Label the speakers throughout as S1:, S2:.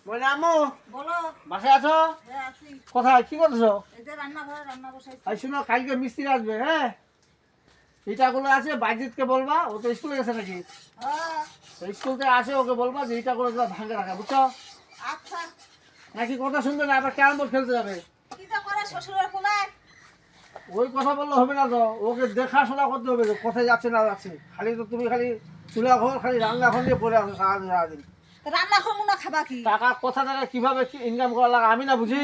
S1: বলে আম্মু
S2: বলো।
S1: বাসায় আছো?
S2: হ্যাঁ আছি।
S1: কোথায় কি করছো?
S2: এই যে রান্নাঘরে রান্না বসাইছি।
S1: আর শুনো কালকে মিস্ত্রি আসবে, হ্যাঁ ইটাগুলো আছে বাইজিৎকে বলবা, ও তো স্কুলে গেছে নাকি,
S2: হ্যাঁ
S1: তো স্কুল থেকে আসে ওকে বলবা যে ইটাগুলো ভাঙে রাখা, বুঝছো?
S2: আচ্ছা।
S1: নাকি কথা শুনবে না, আবার ক্যারাম বোর্ড খেলতে যাবে।
S2: কি তো করে শ্বশুরের কোলায়?
S1: ওই কথা বললে হবে না তো, ওকে দেখাশোনা করতে হবে যে কোথায় যাচ্ছে না যাচ্ছে। খালি তো তুমি খালি চুলা ঘর খালি রান্না ঘর নিয়ে পড়ে আসো সারাদিন সারাদিন।
S2: তো রান্না করবো না, খাবা কি?
S1: টাকা কোথা থেকে কিভাবে ইনকাম করা লাগে আমি না বুঝি।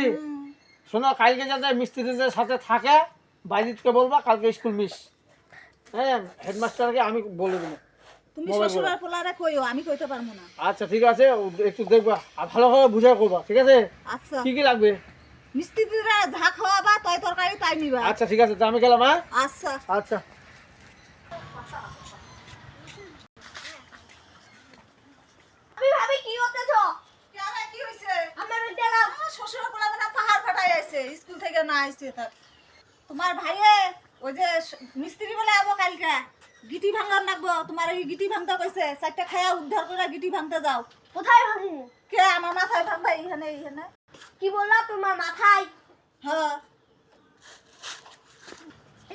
S1: শোনো কালকে যাতে মিস্ত্রিদের সাথে থাকে বাইজিৎকে বলবা কালকে স্কুল মিস, হ্যাঁ হেডমাস্টারকে আমি বলে দেবো।
S2: তুমি
S1: মোবাইল
S2: শ্বশুরের কোলারে কইও, আমি কইতে পারবো না।
S1: আচ্ছা ঠিক আছে, একটু দেখবা আর ভালোভাবে বুঝাই করবা, ঠিক আছে?
S2: আচ্ছা।
S1: কি কি লাগবে?
S2: মিস্ত্রিরা যা খাওয়াবা তাই তরকারি তাই নিবা।
S1: আচ্ছা ঠিক আছে, তো আমি গেলাম, হ্যাঁ।
S2: আচ্ছা।
S1: আচ্ছা
S2: ভাবি কি করতেছো? কেন কি হইছে? আমার গেলাম শ্বশুরের কোলায় না পাহাড় ফাটাই আইছে, স্কুল থেকে না আইছে তার। তোমার ভাইয়ে ওই যে মিস্ত্রি বলে আবো কালকে গিটি ভাঙার লাগবো, তোমার এই গিটি ভাঙতে কইছে, চারটা খায়া উদ্ধার করে গিটি ভাঙতে যাও।
S3: কোথায় ভাঙবো?
S2: কে আমার মাথায় ভাঙবা? এইখানে এইখানে।
S3: কি বললা তোমার মাথায়?
S2: হ্যাঁ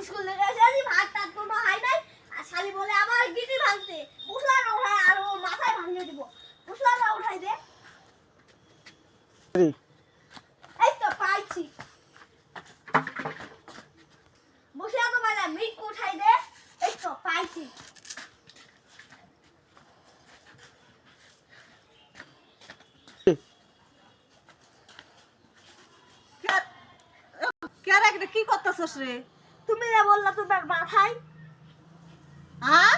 S3: স্কুল থেকে এসে আছি ভাত টাত কোনো হয় নাই, আর শালি বলে আবার গিটি ভাঙতে। বুসলা না উঠায় আর ও মাথায় ভাঙিয়ে দিব। বুসলা না উঠাই দে। এই তো পাইছি। বুসলা তো বলে মিট উঠাই দে। এই তো পাইছি।
S2: কে রে, কি করতেছস রে?
S3: তুমি যে বললা তোমার মাথায়,
S2: হ্যাঁ